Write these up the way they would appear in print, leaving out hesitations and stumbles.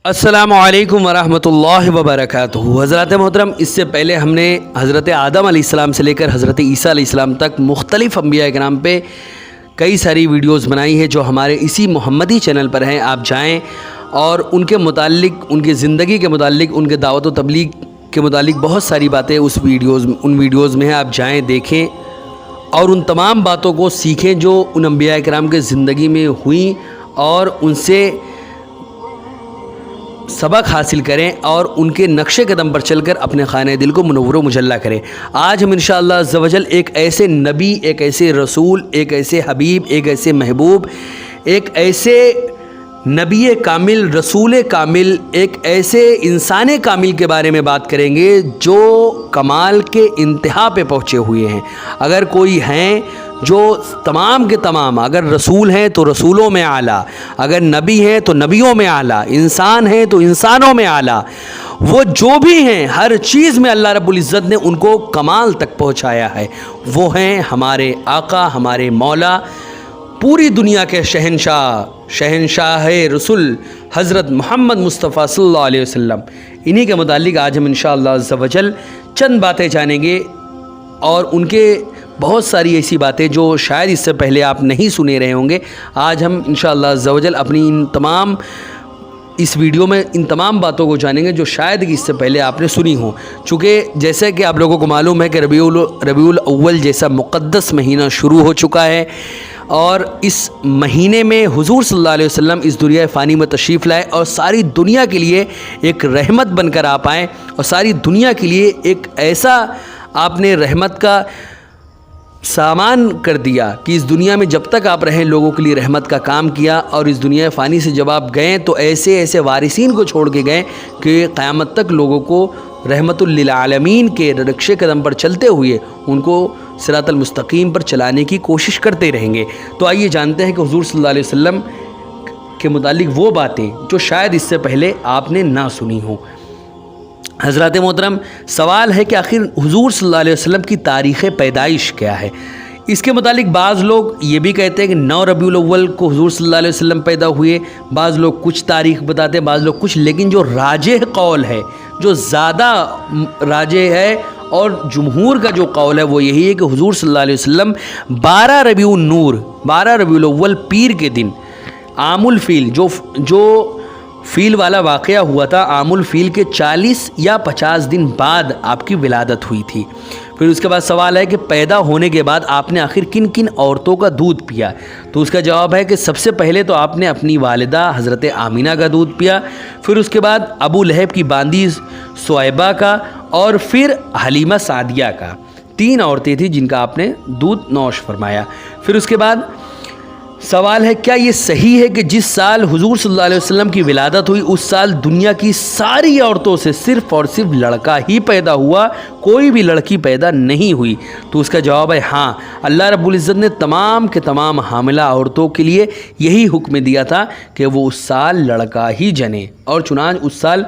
السلام علیکم ورحمۃ اللہ وبرکاتہ۔ حضرات محترم، اس سے پہلے ہم نے حضرت آدم علیہ السلام سے لے کر حضرت عیسیٰ علیہ السلام تک مختلف انبیاء کرام پہ کئی ساری ویڈیوز بنائی ہیں جو ہمارے اسی محمدی چینل پر ہیں۔ آپ جائیں اور ان کے متعلق، ان کی زندگی کے متعلق، ان کے دعوت و تبلیغ کے متعلق بہت ساری باتیں ان ویڈیوز میں ہیں۔ آپ جائیں، دیکھیں اور ان تمام باتوں کو سیکھیں جو ان انبیاء کرام کے زندگی میں ہوئیں اور ان سے سبق حاصل کریں اور ان کے نقش قدم پر چل کر اپنے خانہ دل کو منور و مجلہ کریں۔ آج ہم انشاءاللہ عز و جل ایک ایسے نبی، ایک ایسے رسول، ایک ایسے حبیب، ایک ایسے محبوب، ایک ایسے نبی کامل، رسول کامل، ایک ایسے انسان کامل کے بارے میں بات کریں گے جو کمال کے انتہا پہ پہنچے ہوئے ہیں۔ اگر کوئی ہیں جو تمام کے تمام، اگر رسول ہیں تو رسولوں میں اعلیٰ، اگر نبی ہیں تو نبیوں میں اعلیٰ، انسان ہیں تو انسانوں میں اعلیٰ، وہ جو بھی ہیں ہر چیز میں اللہ رب العزت نے ان کو کمال تک پہنچایا ہے۔ وہ ہیں ہمارے آقا، ہمارے مولا، پوری دنیا کے شہنشاہ رسول حضرت محمد مصطفیٰ صلی اللہ علیہ وسلم۔ انہی کے متعلق آج ہم انشاءاللہ عز و جل چند باتیں جانیں گے اور ان کے بہت ساری ایسی باتیں جو شاید اس سے پہلے آپ نہیں سنے رہے ہوں گے۔ آج ہم انشاءاللہ عز و جل اپنی اس ویڈیو میں ان تمام باتوں کو جانیں گے جو شاید کہ اس سے پہلے آپ نے سنی ہوں۔ چونکہ جیسے کہ آپ لوگوں کو معلوم ہے کہ ربیع الاول جیسا مقدس مہینہ شروع ہو چکا ہے اور اس مہینے میں حضور صلی اللہ علیہ وسلم اس دنیا فانی میں تشریف لائے اور ساری دنیا کے لیے ایک رحمت بن کر آپ آئیں اور ساری دنیا کے لیے ایک ایسا آپ نے رحمت کا سامان کر دیا کہ اس دنیا میں جب تک آپ رہیں لوگوں کے لیے رحمت کا کام کیا، اور اس دنیا فانی سے جب آپ گئیں تو ایسے ایسے وارثین کو چھوڑ کے گئے کہ قیامت تک لوگوں کو رحمت للعالمین کے نقش قدم پر چلتے ہوئے ان کو صراط المستقیم پر چلانے کی کوشش کرتے رہیں گے۔ تو آئیے جانتے ہیں کہ حضور صلی اللہ علیہ وسلم کے متعلق وہ باتیں جو شاید اس سے پہلے آپ نے نہ سنی ہوں۔ حضرات محترم، سوال ہے کہ آخر حضور صلی اللہ علیہ وسلم کی تاریخ پیدائش کیا ہے؟ اس کے متعلق بعض لوگ یہ بھی کہتے ہیں کہ 9 ربیع الاول کو حضور صلی اللہ علیہ وسلم پیدا ہوئے، بعض لوگ کچھ تاریخ بتاتے ہیں، بعض لوگ کچھ، لیکن جو راجح قول ہے، جو زیادہ راجح ہے اور جمہور کا جو قول ہے وہ یہی ہے کہ حضور صلی اللہ علیہ وسلم 12 ربیع النور، 12 ربیع الاول پیر کے دن، عام الفیل جو فیل والا واقعہ ہوا تھا، عام الفیل کے 40 یا 50 دن بعد آپ کی ولادت ہوئی تھی۔ پھر اس کے بعد سوال ہے کہ پیدا ہونے کے بعد آپ نے آخر کن کن عورتوں کا دودھ پیا؟ تو اس کا جواب ہے کہ سب سے پہلے تو آپ نے اپنی والدہ حضرت آمینہ کا دودھ پیا، پھر اس کے بعد ابو لہب کی باندی سویبہ کا، اور پھر حلیمہ سعدیہ کا۔ 3 عورتیں تھیں جن کا آپ نے دودھ نوش فرمایا۔ پھر اس کے بعد سوال ہے کیا یہ صحیح ہے کہ جس سال حضور صلی اللہ علیہ وسلم کی ولادت ہوئی اس سال دنیا کی ساری عورتوں سے صرف اور صرف لڑکا ہی پیدا ہوا، کوئی بھی لڑکی پیدا نہیں ہوئی؟ تو اس کا جواب ہے ہاں، اللہ رب العزت نے تمام کے تمام حاملہ عورتوں کے لیے یہی حکم دیا تھا کہ وہ اس سال لڑکا ہی جنیں، اور چنانچہ اس سال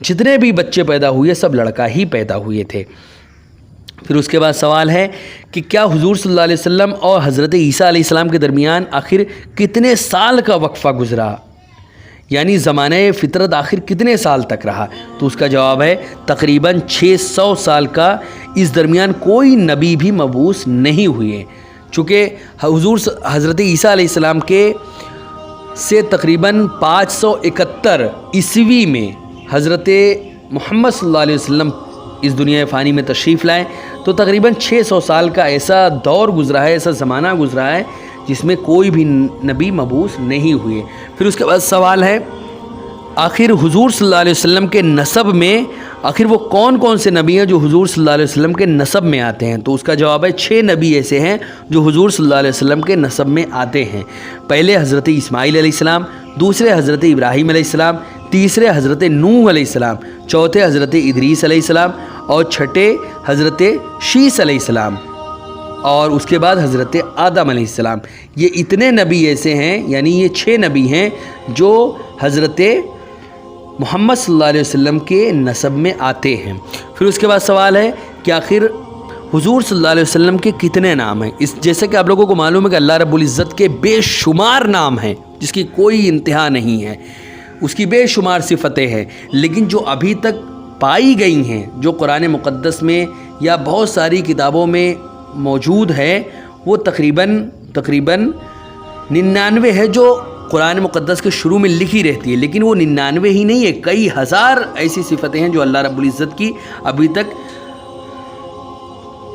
جتنے بھی بچے پیدا ہوئے سب لڑکا ہی پیدا ہوئے تھے۔ پھر اس کے بعد سوال ہے کہ کیا حضور صلی اللہ علیہ وسلم اور حضرت عیسیٰ علیہ السلام کے درمیان آخر کتنے سال کا وقفہ گزرا، یعنی زمانہ فطرت آخر کتنے سال تک رہا؟ تو اس کا جواب ہے تقریباً 600 سال کا۔ اس درمیان کوئی نبی بھی مبعوث نہیں ہوئے، چونکہ حضرت عیسیٰ علیہ السلام سے تقریباً 571 عیسوی میں حضرت محمد صلی اللہ علیہ وسلم اس دنیا فانی میں تشریف لائے، تو تقریباً 600 سال کا ایسا دور گزرا ہے، ایسا زمانہ گزرا ہے جس میں کوئی بھی نبی مبعوث نہیں ہوئے۔ پھر اس کے بعد سوال ہے آخر حضور صلی اللہ علیہ وسلم کے نسب میں آخر وہ کون کون سے نبی ہیں جو حضور صلی اللہ علیہ وسلم کے نسب میں آتے ہیں؟ تو اس کا جواب ہے 6 نبی ایسے ہیں جو حضور صلی اللہ علیہ وسلم کے نسب میں آتے ہیں۔ پہلے حضرت اسماعیل علیہ السلام، دوسرے حضرت ابراہیم علیہ السلام، تیسرے حضرت نوح علیہ السلام، چوتھے حضرت ادریس علیہ السلام، اور چھٹے حضرت شیس علیہ السلام، اور اس کے بعد حضرت آدم علیہ السلام۔ یہ اتنے نبی ایسے ہیں، یعنی یہ 6 نبی ہیں جو حضرت محمد صلی اللہ علیہ وسلم کے نسب میں آتے ہیں۔ پھر اس کے بعد سوال ہے کہ آخر حضور صلی اللہ علیہ وسلم کے کتنے نام ہیں؟ جیسے کہ آپ لوگوں کو معلوم ہے کہ اللہ رب العزت کے بے شمار نام ہیں جس کی کوئی انتہا نہیں ہے۔ اس کی بے شمار صفتیں ہیں، لیکن جو ابھی تک پائی گئی ہیں، جو قرآن مقدس میں یا بہت ساری کتابوں میں موجود ہے، وہ تقریباً 99 ہے جو قرآن مقدس کے شروع میں لکھی رہتی ہے، لیکن وہ 99 ہی نہیں ہے، کئی ہزار ایسی صفتیں ہیں جو اللہ رب العزت کی ابھی تک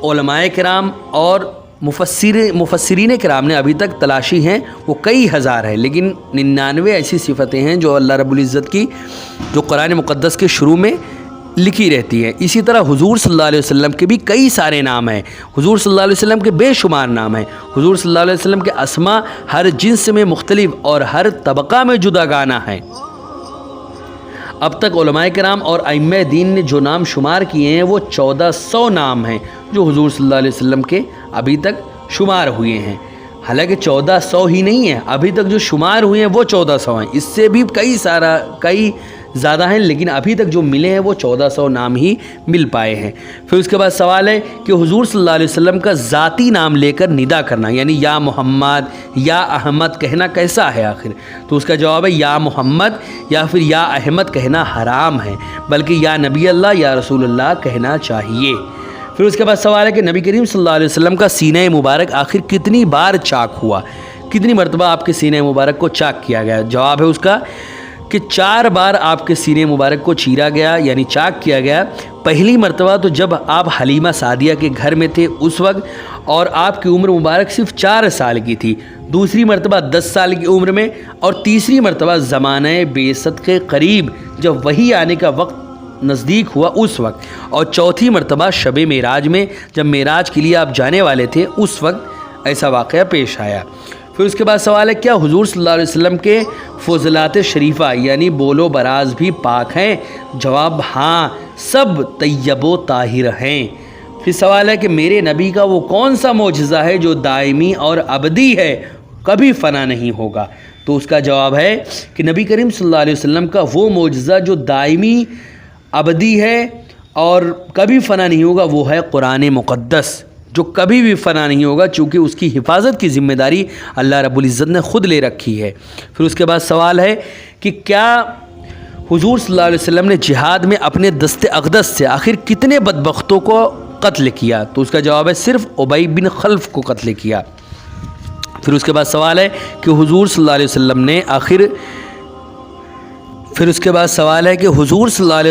علماء کرام اور مفسرین کرام نے ابھی تک تلاشی ہیں، وہ کئی ہزار ہیں، لیکن 99 ایسی صفتیں ہیں جو اللہ رب العزت کی جو قرآن مقدس کے شروع میں لکھی رہتی ہے۔ اسی طرح حضور صلی اللہ علیہ وسلم کے بھی کئی سارے نام ہیں، حضور صلی اللہ علیہ وسلم کے بے شمار نام ہیں، حضور صلی اللہ علیہ وسلم کے اسما ہر جنس میں مختلف اور ہر طبقہ میں جدا گانا ہیں۔ اب تک علماء کرام اور ائمہ دین نے جو نام شمار کیے ہیں وہ 1400 نام ہیں جو حضور صلی اللہ علیہ وسلم کے ابھی تک شمار ہوئے ہیں۔ حالانکہ 1400 ہی نہیں ہے، ابھی تک جو شمار ہوئے ہیں وہ 1400 ہیں، اس سے بھی کئی زیادہ ہیں، لیکن ابھی تک جو ملے ہیں وہ 1400 نام ہی مل پائے ہیں۔ پھر اس کے بعد سوال ہے کہ حضور صلی اللہ علیہ وسلم کا ذاتی نام لے کر ندا کرنا، یعنی یا محمد یا احمد کہنا کیسا ہے آخر؟ تو اس کا جواب ہے یا محمد یا پھر یا احمد کہنا حرام ہے، بلکہ یا نبی اللہ یا رسول اللہ کہنا چاہیے۔ پھر اس کے بعد سوال ہے کہ نبی کریم صلی اللہ علیہ وسلم کا سینہ مبارک آخر کتنی بار چاک ہوا، کتنی مرتبہ آپ کے سینہ مبارک کو چاک کیا گیا؟ جواب ہے اس کا کہ 4 بار آپ کے سینے مبارک کو چیرا گیا، یعنی چاک کیا گیا۔ پہلی مرتبہ تو جب آپ حلیمہ سعدیہ کے گھر میں تھے اس وقت، اور آپ کی عمر مبارک صرف 4 سال کی تھی، دوسری مرتبہ 10 سال کی عمر میں، اور تیسری مرتبہ زمانہ بعثت کے قریب جب وحی آنے کا وقت نزدیک ہوا اس وقت، اور چوتھی مرتبہ شب معراج میں جب معراج کے لیے آپ جانے والے تھے اس وقت ایسا واقعہ پیش آیا۔ پھر اس کے بعد سوال ہے کیا حضور صلی اللہ علیہ وسلم کے فضلات شریفہ یعنی بول و براز بھی پاک ہیں؟ جواب ہاں، سب طیب و طاہر ہیں۔ پھر سوال ہے کہ میرے نبی کا وہ کون سا معجزہ ہے جو دائمی اور ابدی ہے، کبھی فنا نہیں ہوگا؟ تو اس کا جواب ہے کہ نبی کریم صلی اللہ علیہ وسلم کا وہ معجزہ جو دائمی ابدی ہے اور کبھی فنا نہیں ہوگا وہ ہے قرآن مقدس، جو کبھی بھی فنا نہیں ہوگا، چونکہ اس کی حفاظت کی ذمہ داری اللہ رب العزت نے خود لے رکھی ہے۔ پھر اس کے بعد سوال ہے کہ کیا حضور صلی اللہ علیہ وسلم نے جہاد میں اپنے دست اقدس سے آخر کتنے بدبختوں کو قتل کیا؟ تو اس کا جواب ہے صرف ابی بن خلف کو قتل کیا۔ پھر اس کے بعد سوال ہے کہ حضور صلی اللہ علیہ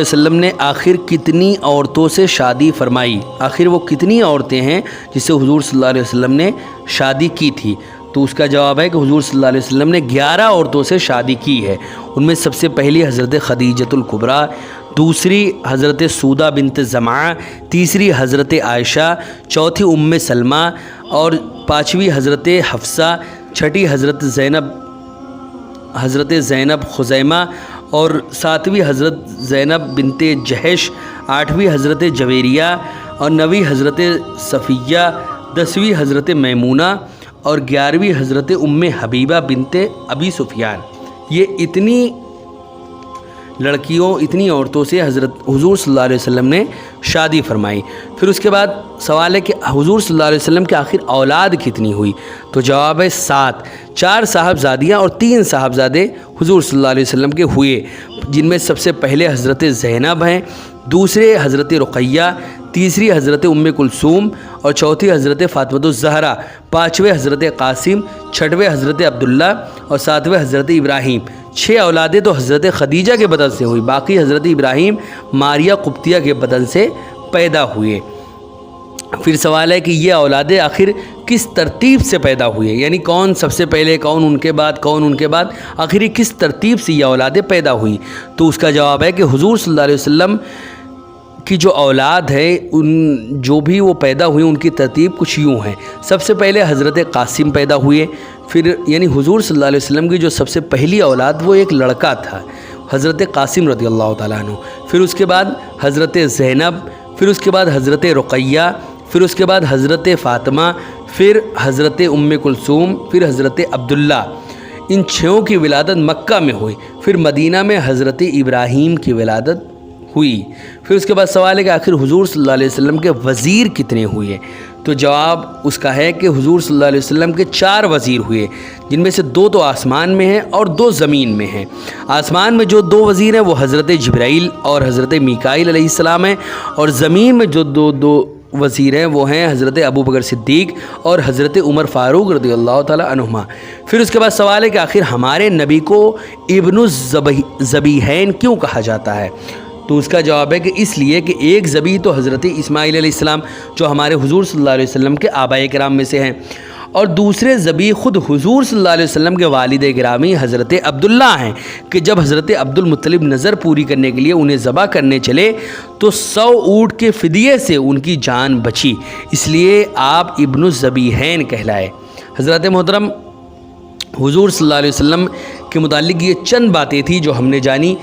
وسلم نے آخر کتنی عورتوں سے شادی فرمائی؟ آخر وہ کتنی عورتیں ہیں جس سے حضور صلی اللہ علیہ وسلم نے شادی کی تھی؟ تو اس کا جواب ہے کہ حضور صلی اللہ علیہ وسلم نے 11 عورتوں سے شادی کی ہے۔ ان میں سب سے پہلی حضرت خدیجۃ الکبریٰ، دوسری حضرت سودہ بنت زمعہ، تیسری حضرت عائشہ، چوتھی ام سلمہ، اور پانچویں حضرت حفصہ، چھٹی حضرت زینب خزیمہ، اور ساتویں حضرت زینب بنت جہش، آٹھویں حضرت جویریہ، اور نویں حضرت صفیہ، 10ویں حضرت میمونہ، اور 11ویں حضرت ام حبیبہ بنت ابی سفیان۔ یہ اتنی لڑکیوں، اتنی عورتوں سے حضور صلی اللہ علیہ وسلم نے شادی فرمائی۔ پھر اس کے بعد سوال ہے کہ حضور صلی اللہ علیہ وسلم کے آخر اولاد کتنی ہوئی؟ تو جواب ہے 7، 4 صاحبزادیاں اور 3 صاحبزادے حضور صلی اللہ علیہ وسلم کے ہوئے، جن میں سب سے پہلے حضرت زینب ہیں، دوسرے حضرت رقیہ، تیسری حضرت ام کلثوم، اور چوتھی حضرت فاطمہ الزہرا، پانچویں حضرت قاسم، چھٹویں حضرت عبداللہ، اور ساتویں حضرت ابراہیم۔ 6 اولادیں تو حضرت خدیجہ کے بدن سے ہوئی، باقی حضرت ابراہیم ماریہ قبطیہ کے بدن سے پیدا ہوئے۔ پھر سوال ہے کہ یہ اولادیں آخر کس ترتیب سے پیدا ہوئے، یعنی کون سب سے پہلے، کون ان کے بعد، کون ان کے بعد، آخر یہ کس ترتیب سے یہ اولادیں پیدا ہوئی؟ تو اس کا جواب ہے کہ حضور صلی اللہ علیہ وسلم کی جو اولاد ہے جو بھی وہ پیدا ہوئی ان کی ترتیب کچھ یوں ہیں۔ سب سے پہلے حضرت قاسم پیدا ہوئے، پھر یعنی حضور صلی اللہ علیہ وسلم کی جو سب سے پہلی اولاد وہ ایک لڑکا تھا، حضرت قاسم رضی اللہ تعالیٰ عنہ، پھر اس کے بعد حضرت زینب، پھر اس کے بعد حضرت رقیہ، پھر اس کے بعد حضرت فاطمہ، پھر حضرت ام کلثوم، پھر حضرت عبداللہ۔ ان 6 کی ولادت مکہ میں ہوئی، پھر مدینہ میں حضرت ابراہیم کی ولادت ہوئی۔ پھر اس کے بعد سوال ہے کہ آخر حضور صلی اللہ علیہ وسلم کے وزیر کتنے ہوئے؟ تو جواب اس کا ہے کہ حضور صلی اللہ علیہ وسلم کے 4 وزیر ہوئے، جن میں سے 2 تو آسمان میں ہیں اور 2 زمین میں ہیں۔ آسمان میں جو 2 وزیر ہیں وہ حضرت جبرائیل اور حضرت میکائیل علیہ السلام ہیں، اور زمین میں جو دو وزیر ہیں وہ ہیں حضرت ابو بکر صدیق اور حضرت عمر فاروق رضی اللہ تعالی عنہما۔ پھر اس کے بعد سوال ہے کہ آخر ہمارے نبی کو ابن الذبیحین کیوں کہا جاتا ہے؟ تو اس کا جواب ہے کہ اس لیے کہ ایک ذبیح تو حضرت اسماعیل علیہ السلام جو ہمارے حضور صلی اللہ علیہ وسلم کے آباء کرام میں سے ہیں، اور دوسرے ذبیح خود حضور صلی اللہ علیہ وسلم کے والد گرامی حضرت عبداللہ ہیں کہ جب حضرت عبد المطلب نظر پوری کرنے کے لیے انہیں ذبح کرنے چلے تو 100 اونٹ کے فدیے سے ان کی جان بچی، اس لیے آپ ابن الذبیحین کہلائے۔ حضرت محترم، حضور صلی اللہ علیہ وسلم کے متعلق یہ چند باتیں تھیں جو ہم نے جانی۔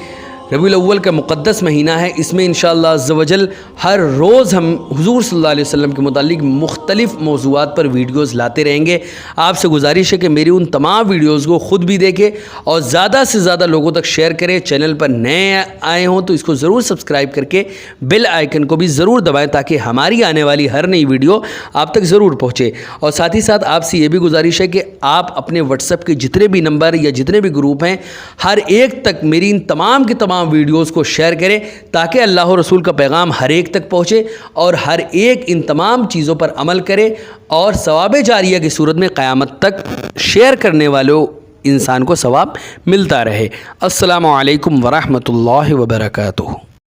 ربیع الاول کا مقدس مہینہ ہے، اس میں انشاءاللہ عز و جل ہر روز ہم حضور صلی اللہ علیہ وسلم کے متعلق مختلف موضوعات پر ویڈیوز لاتے رہیں گے۔ آپ سے گزارش ہے کہ میری ان تمام ویڈیوز کو خود بھی دیکھیں اور زیادہ سے زیادہ لوگوں تک شیئر کریں۔ چینل پر نئے آئے ہوں تو اس کو ضرور سبسکرائب کر کے بیل آئیکن کو بھی ضرور دبائیں تاکہ ہماری آنے والی ہر نئی ویڈیو آپ تک ضرور پہنچے۔ اور ساتھ ہی ساتھ آپ سے یہ بھی گزارش ہے کہ آپ اپنے واٹس ایپ کے جتنے بھی نمبر یا جتنے بھی گروپ ہیں ہر ایک تک میری ان تمام کے تمام ویڈیوز کو شیئر کریں تاکہ اللہ و رسول کا پیغام ہر ایک تک پہنچے اور ہر ایک ان تمام چیزوں پر عمل کرے اور ثواب جاریہ کی صورت میں قیامت تک شیئر کرنے والوں انسان کو ثواب ملتا رہے۔ السلام علیکم ورحمۃ اللہ وبرکاتہ۔